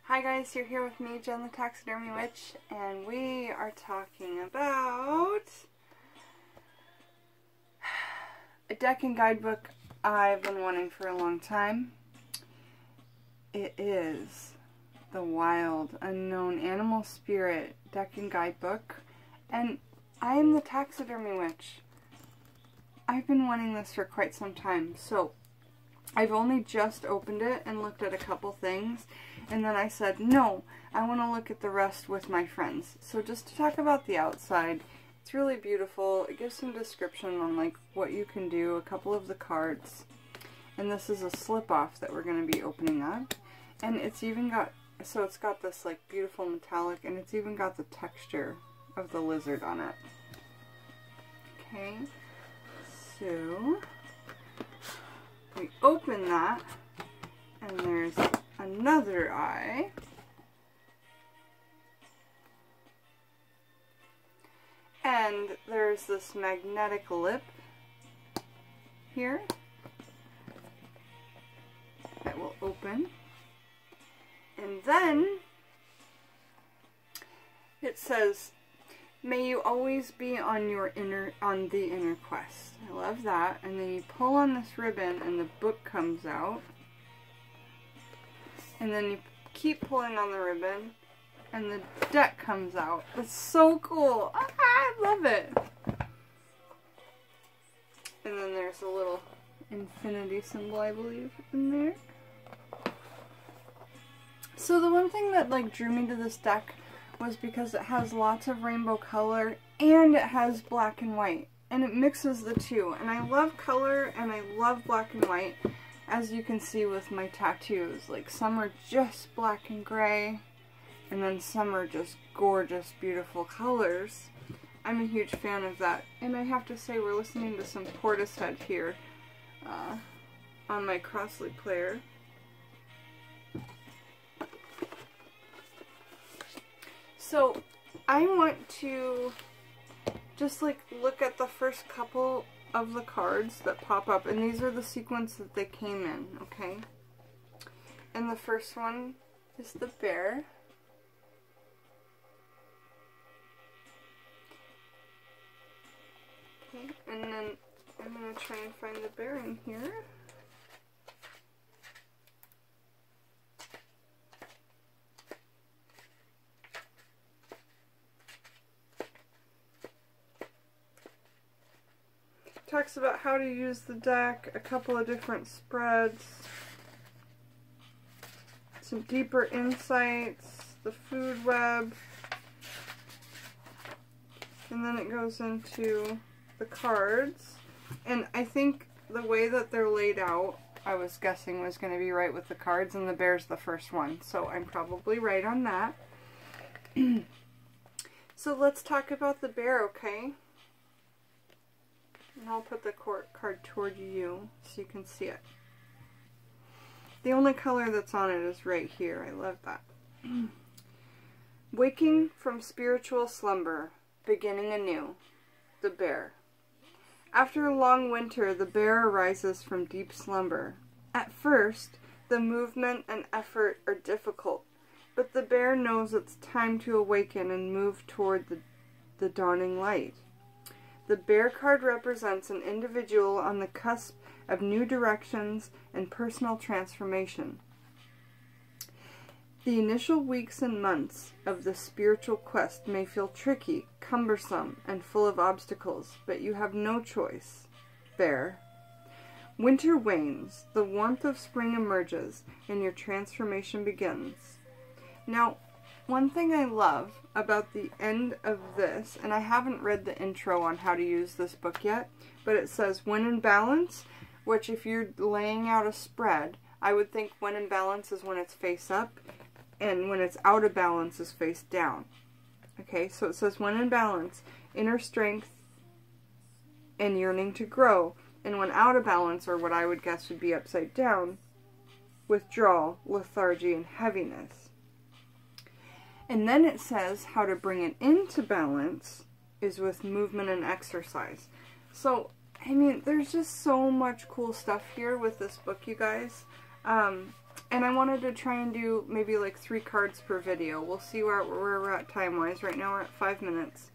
Hi guys, you're here with me, Jen the Taxidermy Witch, and we are talking about a deck and guidebook I've been wanting for a long time. It is the Wild Unknown Animal Spirit deck and guidebook, and I am the Taxidermy Witch. I've been wanting this for quite some time, so I've only just opened it and looked at a couple things, and then I said, no, I want to look at the rest with my friends. So just to talk about the outside, it's really beautiful. It gives some description on like what you can do, a couple of the cards, and this is a slip-off that we're going to be opening up, and it's even got, so it's got this like beautiful metallic, and it's even got the texture of the lizard on it. Okay, so we open that, and there's another eye. And there's this magnetic lip here that will open. And then it says, "May you always be on the inner quest." I love that. And then you pull on this ribbon and the book comes out. And then you keep pulling on the ribbon and the deck comes out. It's so cool. Ah, I love it. And then there's a little infinity symbol, I believe, in there. So the one thing that like drew me to this deck was because it has lots of rainbow color and it has black and white, and it mixes the two, and I love color and I love black and white, as you can see with my tattoos. Like some are just black and gray, and then some are just gorgeous beautiful colors. I'm a huge fan of that, and I have to say we're listening to some Portishead here on my Crossley player. So I want to just like look at the first couple of the cards that pop up, and these are the sequence that they came in, okay? And the first one is the bear. Okay, and then I'm going to try and find the bear in here. Talks about how to use the deck, a couple of different spreads, some deeper insights, the food web, and then it goes into the cards. And I think the way that they're laid out, I was guessing was going to be right with the cards, and the bear's the first one, so I'm probably right on that. So let's talk about the bear, okay? And I'll put the card toward you so you can see it. The only color that's on it is right here. I love that. Waking from spiritual slumber, beginning anew. The bear. After a long winter, the bear arises from deep slumber. At first, the movement and effort are difficult, but the bear knows it's time to awaken and move toward the dawning light. The bear card represents an individual on the cusp of new directions and personal transformation. The initial weeks and months of the spiritual quest may feel tricky, cumbersome, and full of obstacles, but you have no choice. Bear. Winter wanes, the warmth of spring emerges, and your transformation begins. Now, one thing I love about the end of this, and I haven't read the intro on how to use this book yet, but it says when in balance, which if you're laying out a spread, I would think when in balance is when it's face up, and when it's out of balance is face down. Okay, so it says when in balance, inner strength and yearning to grow, and when out of balance, or what I would guess would be upside down, withdrawal, lethargy, and heaviness. And then it says how to bring it into balance is with movement and exercise. So, I mean, there's just so much cool stuff here with this book, you guys. And I wanted to try and do maybe like 3 cards per video. We'll see where we're at time-wise. Right now we're at 5 minutes.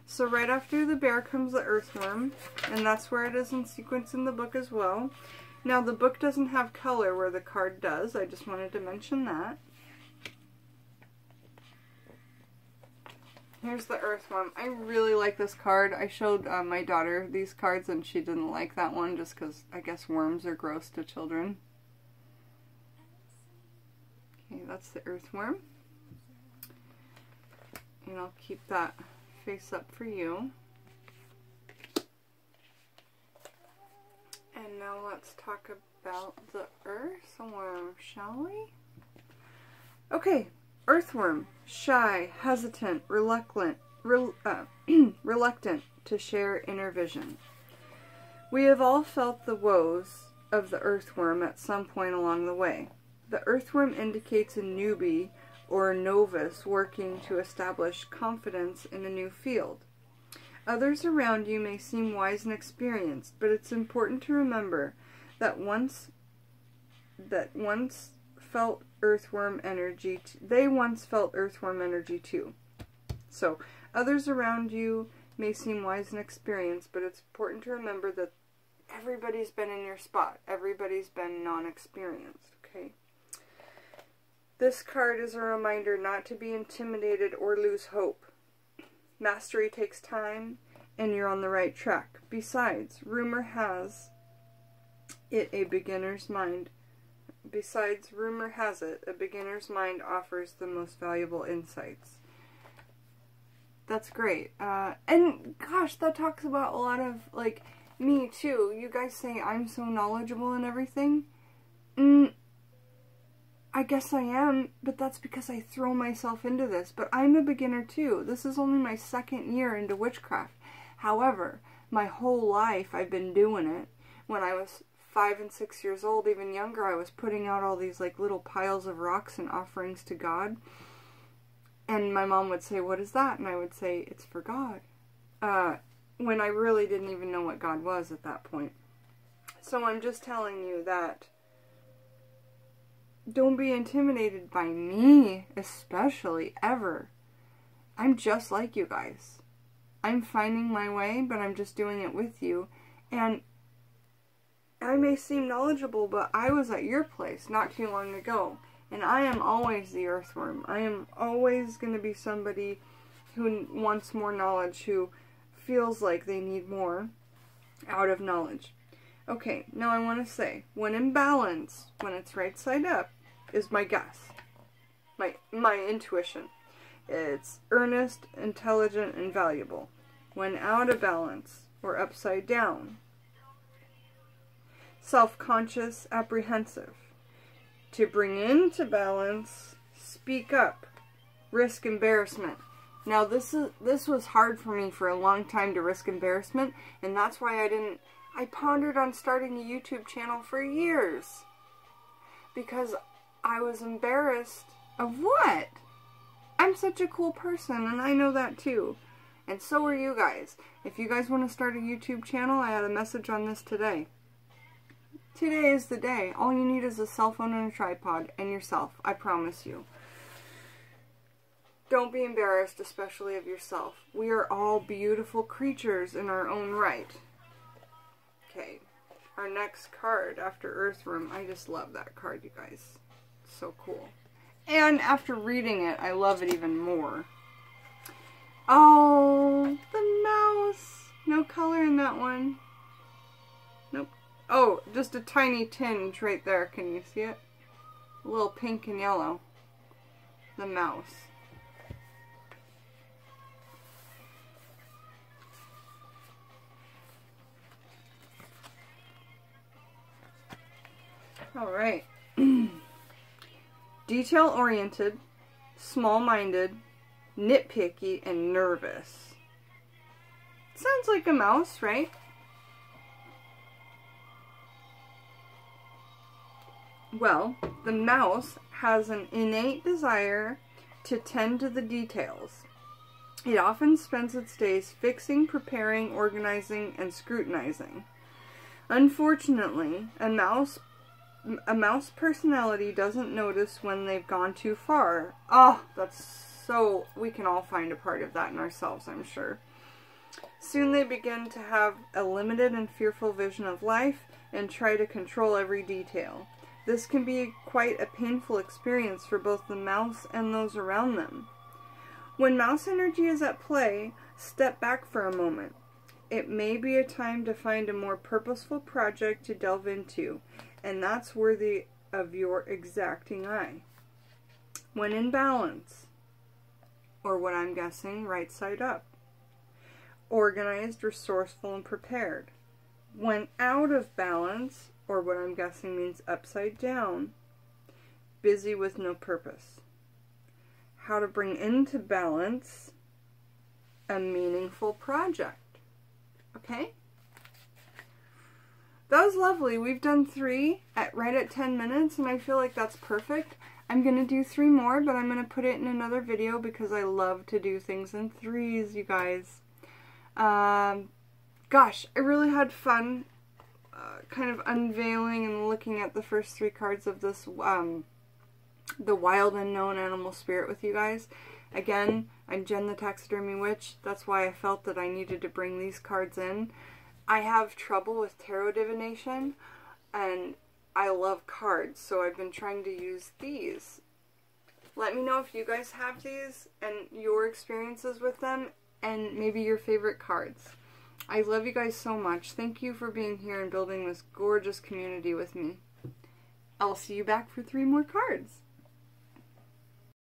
So right after the bear comes the earthworm, and that's where it is in sequence in the book as well. Now the book doesn't have color where the card does. I just wanted to mention that. Here's the earthworm. I really like this card. I showed my daughter these cards and she didn't like that one just because I guess worms are gross to children. Okay, that's the earthworm. And I'll keep that face up for you. And now let's talk about the earthworm, shall we? Okay, earthworm. Shy, hesitant, reluctant to share inner vision. We have all felt the woes of the earthworm at some point along the way. The earthworm indicates a newbie or a novice working to establish confidence in a new field. Others around you may seem wise and experienced, but it's important to remember that they once felt earthworm energy too. So, others around you may seem wise and experienced, but it's important to remember that everybody's been in your spot. Everybody's been non-experienced, okay? This card is a reminder not to be intimidated or lose hope. Mastery takes time, and you're on the right track. Besides, rumor has it a beginner's mind offers the most valuable insights. That's great. And gosh, that talks about a lot of, like, me too. You guys say I'm so knowledgeable and everything. I guess I am, but that's because I throw myself into this. But I'm a beginner too. This is only my 2nd year into witchcraft. However, my whole life I've been doing it. When I was 5 and 6 years old, even younger, I was putting out all these like little piles of rocks and offerings to God. And my mom would say, "What is that?" And I would say, "It's for God." When I really didn't even know what God was at that point. So I'm just telling you that don't be intimidated by me, especially, ever. I'm just like you guys. I'm finding my way, but I'm just doing it with you. And I may seem knowledgeable, but I was at your place not too long ago. And I am always the earthworm. I am always going to be somebody who wants more knowledge, who feels like they need more out of knowledge. Okay, now I want to say, when in balance, when it's right side up, is my guess. My intuition. It's earnest, intelligent, and valuable. When out of balance, or upside down, self-conscious, apprehensive. To bring into balance, speak up, risk embarrassment. Now this was hard for me for a long time to risk embarrassment, and that's why I pondered on starting a YouTube channel for years. Because I was embarrassed of what? I'm such a cool person, and I know that too. And so are you guys. If you guys want to start a YouTube channel, I had a message on this today. Today is the day. All you need is a cell phone and a tripod, and yourself. I promise you. Don't be embarrassed, especially of yourself. We are all beautiful creatures in our own right. Okay, our next card after Earthworm. I just love that card, you guys. It's so cool. And after reading it, I love it even more. Oh, the mouse. No color in that one. Nope. Oh, just a tiny tinge right there. Can you see it? A little pink and yellow. The mouse. Alright. Detail-oriented, small-minded, nitpicky, and nervous. Sounds like a mouse, right? Well, the mouse has an innate desire to tend to the details. It often spends its days fixing, preparing, organizing, and scrutinizing. Unfortunately, a mouse A mouse personality doesn't notice when they've gone too far. Oh, that's so... We can all find a part of that in ourselves, I'm sure. Soon they begin to have a limited and fearful vision of life and try to control every detail. This can be quite a painful experience for both the mouse and those around them. When mouse energy is at play, step back for a moment. It may be a time to find a more purposeful project to delve into, and that's worthy of your exacting eye. When in balance, or what I'm guessing, right side up. Organized, resourceful, and prepared. When out of balance, or what I'm guessing means upside down, busy with no purpose. How to bring into balance a meaningful project. Okay? That was lovely. We've done 3 right at 10 minutes, and I feel like that's perfect. I'm going to do 3 more, but I'm going to put it in another video because I love to do things in 3s, you guys. Gosh, I really had fun kind of unveiling and looking at the first 3 cards of this, the Wild Unknown Animal Spirit with you guys. Again, I'm Jen the Taxidermy Witch. That's why I felt that I needed to bring these cards in. I have trouble with tarot divination, and I love cards, so I've been trying to use these. Let me know if you guys have these and your experiences with them, and maybe your favorite cards. I love you guys so much. Thank you for being here and building this gorgeous community with me. I'll see you back for 3 more cards.